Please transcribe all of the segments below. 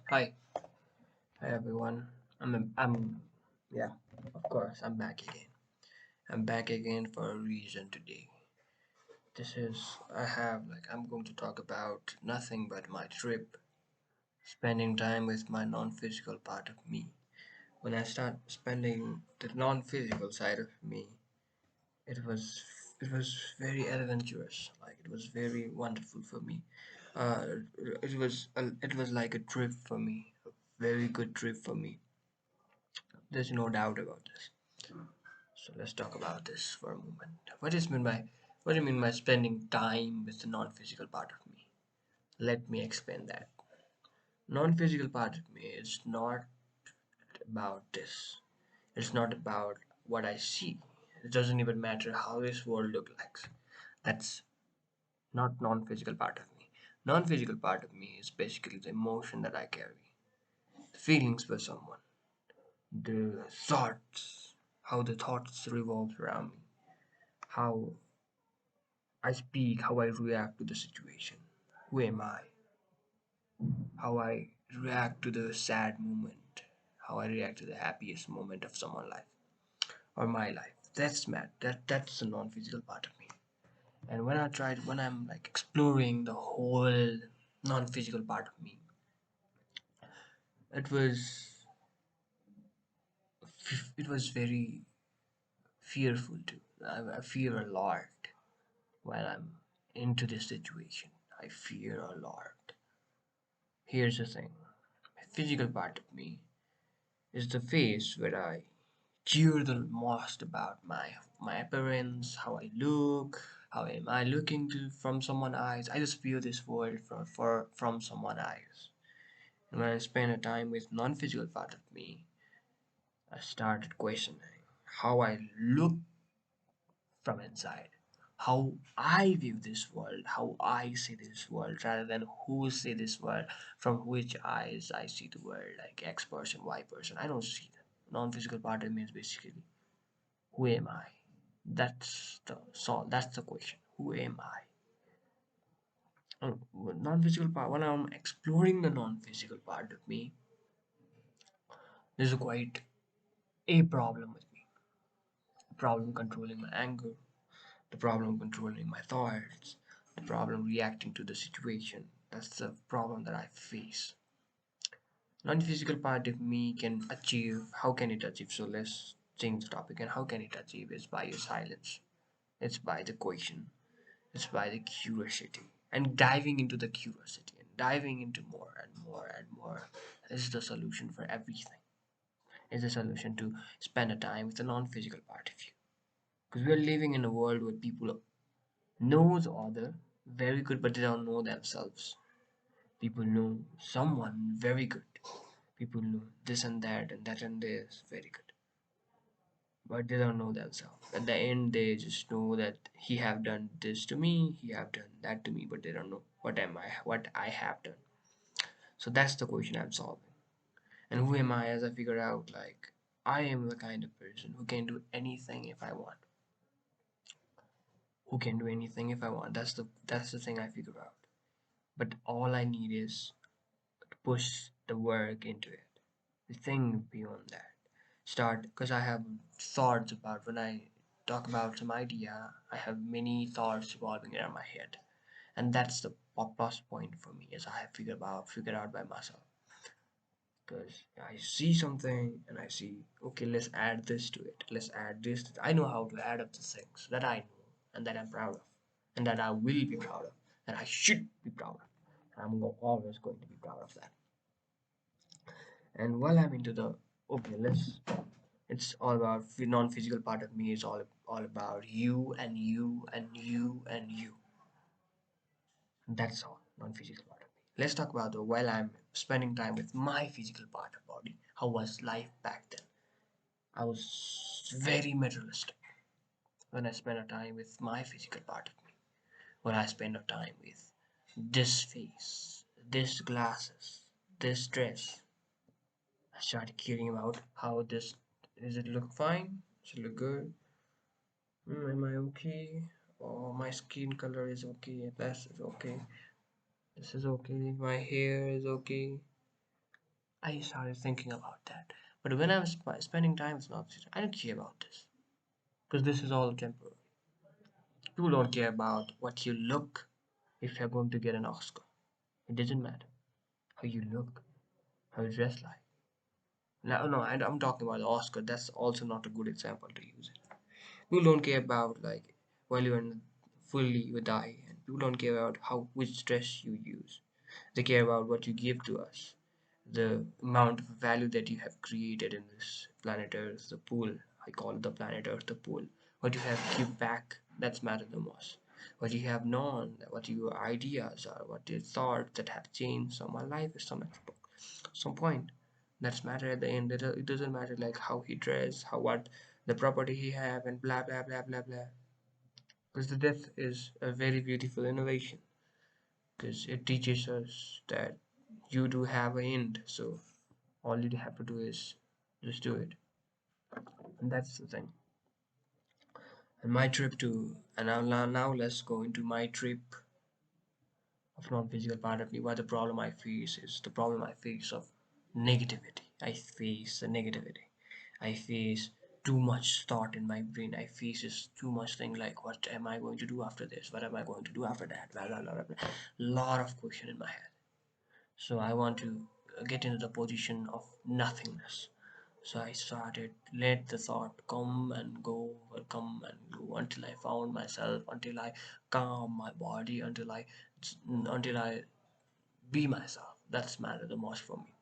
Hi, hi everyone. Yeah, of course, I'm back again. I'm back again for a reason today. I'm going to talk about nothing but my trip, spending time with my non-physical part of me. When I start spending the non-physical side of me, it was, it was very adventurous. Like it was very wonderful for me. Uh, it was like a trip for me, a very good trip for me. There's no doubt about this. So let's talk about this for a moment. What do you mean by spending time with the non-physical part of me? Let me explain that. Non-physical part of me is not about this. It's not about what I see. It doesn't even matter how this world looks like. That's not non-physical part of me. Non-physical part of me is basically the emotion that I carry, the feelings for someone, the thoughts, how the thoughts revolve around me, how I speak, how I react to the situation. Who am I? How I react to the sad moment. How I react to the happiest moment of someone's life or my life. That's mad. That's the non-physical part of me. And when I'm like exploring the whole non-physical part of me, it was it was very fearful too. I fear a lot while I'm into this situation. I fear a lot. Here's the thing. The physical part of me is the phase where I care the most about my appearance, how I look, how am I looking to from someone's eyes. I just feel this world from someone's eyes. And when I spend a time with non-physical part of me, I started questioning how I look from inside, how I view this world, how I see this world, rather than who see this world, from which eyes I see the world, like X person, Y person. I don't see that. Non-physical part of me is basically who am I? That's the question. Who am I? Non-physical part. When I'm exploring the non-physical part of me, there's quite a problem with me. The problem controlling my anger, the problem controlling my thoughts, the problem reacting to the situation. That's the problem that I face. Non-physical part of me can achieve. How can it achieve? So let's change the topic. And how can it achieve? Is by your silence. It's by the question. It's by the curiosity and diving into the curiosity and diving into more and more and more is the solution for everything. Is the solution to spend a time with the non-physical part of you. Because we're living in a world where people know the other very good, but they don't know themselves. People know someone very good. People know this and that and this very good, but they don't know themselves. At the end, they just know that he have done this to me, he have done that to me, but they don't know what I have done. So that's the question I'm solving. And who am I? As I figure out, like I am the kind of person who can do anything if I want. Who can do anything if I want. That's the thing I figure out. But all I need is to push the work into it. The thing beyond that. Start because I have thoughts about when I talk about some idea, I have many thoughts revolving around my head. And that's the plus point for me as I have figured out by myself. Because I see something and I see, okay, let's add this to it. Let's add this. I know how to add up the things that I know and that I'm proud of and that I will be proud of and I should be proud of. Always going to be proud of that. And while I'm into the okay, let's it's all about the non-physical part of me is all about you and you and you and you. That's all non-physical part of me. Let's talk about the while I'm spending time with my physical part of body. How was life back then? I was very materialistic when I spent a time with my physical part of me. When I spend a time with this face, this glasses, this dress, I started caring about how this does it look fine? Does it look good? Am I okay? Oh, my skin color is okay. This is okay. This is okay. My hair is okay. I started thinking about that. But when I'm spending time with non I don't care about this because this is all temporary. People don't care about what you look if you're going to get an Oscar. It doesn't matter how you look, how you dress like. No, no, I'm talking about the Oscar. That's also not a good example to use it. People don't care about like while you're in fully you die, and people don't care about how which dress you use. They care about what you give to us, the amount of value that you have created in this planet Earth, the pool. I call the planet Earth the pool. What you have give back, that's matter the most. What you have known, what your ideas are, what your thoughts that have changed some my life at some point. That's matter at the end. It doesn't matter like how he dress, how what the property he have, and blah blah blah blah blah. Because the death is a very beautiful innovation. Because it teaches us that you do have an end. So all you have to do is just do it, and that's the thing. And my trip to and now let's go into my trip of non-physical part of me. What the problem I face is the problem I face of negativity. I face the negativity. I face too much thought in my brain. I face just too much thing like what am I going to do after this? What am I going to do after that? Blah blah blah blah. Blah. Lot of question in my head. So I want to get into the position of nothingness. So I started let the thought come and go until I found myself, until I calm my body, until I be myself. That's matter the most for me.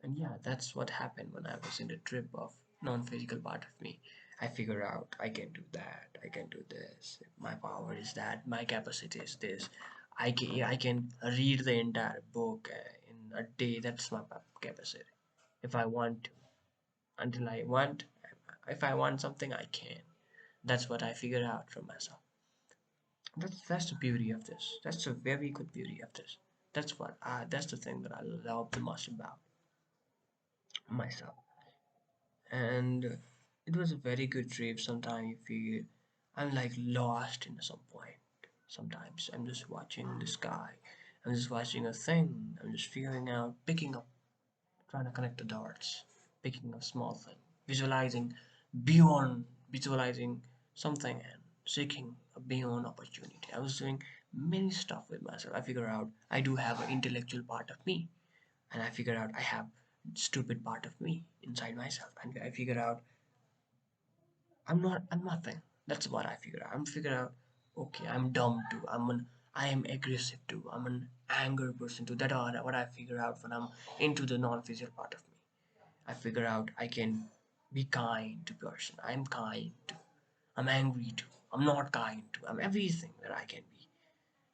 And yeah, that's what happened when I was in the trip of non-physical part of me. I figure out I can do that, I can do this. My power is that, my capacity is this. I can read the entire book in a day. That's my capacity. If I want to, until I want, if I want something, I can. That's what I figure out from myself. That's the beauty of this. That's a very good beauty of this. That's the thing that I love the most about myself. And it was a very good trip. Sometimes you feel I'm like lost in some point. Sometimes I'm just watching the sky. I'm just watching a thing. I'm just figuring out, picking up, trying to connect the dots, picking a small thing, visualizing beyond, visualizing something and seeking a beyond opportunity. I was doing many stuff with myself. I figure out I do have an intellectual part of me, and I figure out I have stupid part of me inside myself, and I figure out I'm nothing. That's what I figure out. I'm figure out okay, I'm dumb too. I am aggressive too. I'm an anger person too. That are what I figure out when I'm into the non-physical part of me. I figure out I can be kind to person. I'm kind too. I'm angry too. I'm not kind too. I'm everything that I can be.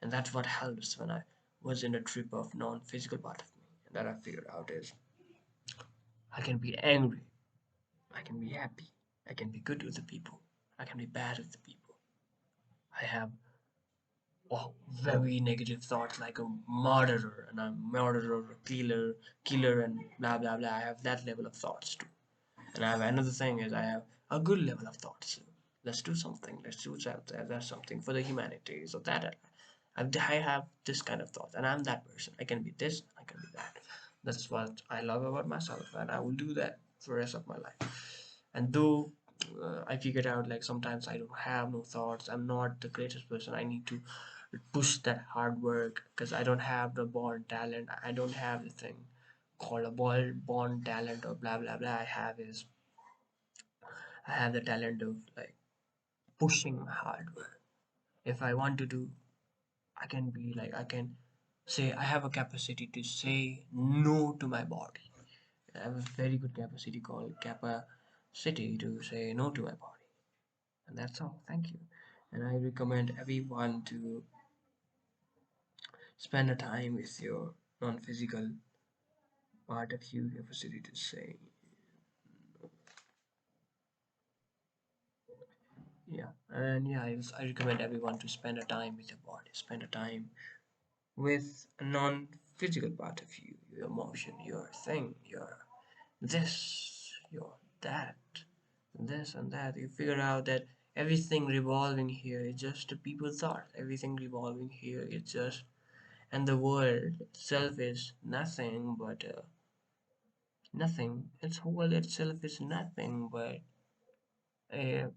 And that's what helps when I was in a trip of non-physical part of me. And that I figured out is I can be angry. I can be happy. I can be good with the people. I can be bad with the people. I have very negative thoughts like a murderer and a murderer, killer, and blah blah blah. I have that level of thoughts too. And I have another thing is I have a good level of thoughts. Let's do something. Let's do something. That's something for the humanity. So that I have this kind of thoughts, and I'm that person. I can be this. I can be that. That's what I love about myself, and I will do that for the rest of my life. And though I figured out like sometimes I don't have no thoughts. I'm not the greatest person. I need to push that hard work because I don't have the born talent. I don't have the thing called a born talent or blah blah blah. I have the talent of like pushing hard work. If I want to do, I can be like I can say I have a capacity to say no to my body. I have a very good capacity called capacity to say no to my body. And that's all. Thank you. And I recommend everyone to spend a time with your non-physical part of you capacity to say yeah. And yeah, I recommend everyone to spend a time with your body, spend a time with a non-physical part of you, your emotion, your thing, your this, your that, this and that. You figure out that everything revolving here is just a people thought. Everything revolving here is just, and the world itself is nothing but Nothing. Its whole itself is nothing, but uh,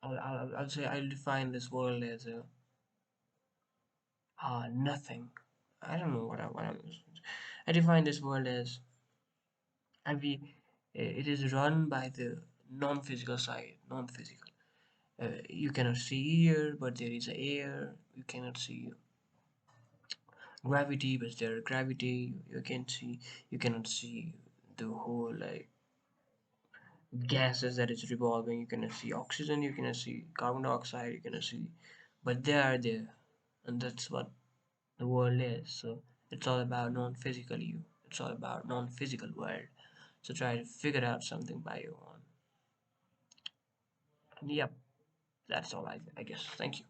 I'll say I'll define this world as a nothing. I don't know what I'm. I define this world as and it is run by the non-physical side, non-physical. You cannot see air, but there is air. You cannot see gravity, but there is gravity. You cannot see the whole like gases that is revolving. You cannot see oxygen. You cannot see carbon dioxide. You cannot see, but they are there, and that's what the world is. So it's all about non-physical you. It's all about non-physical world. So try to figure out something by your own. And yep, that's all I guess. Thank you.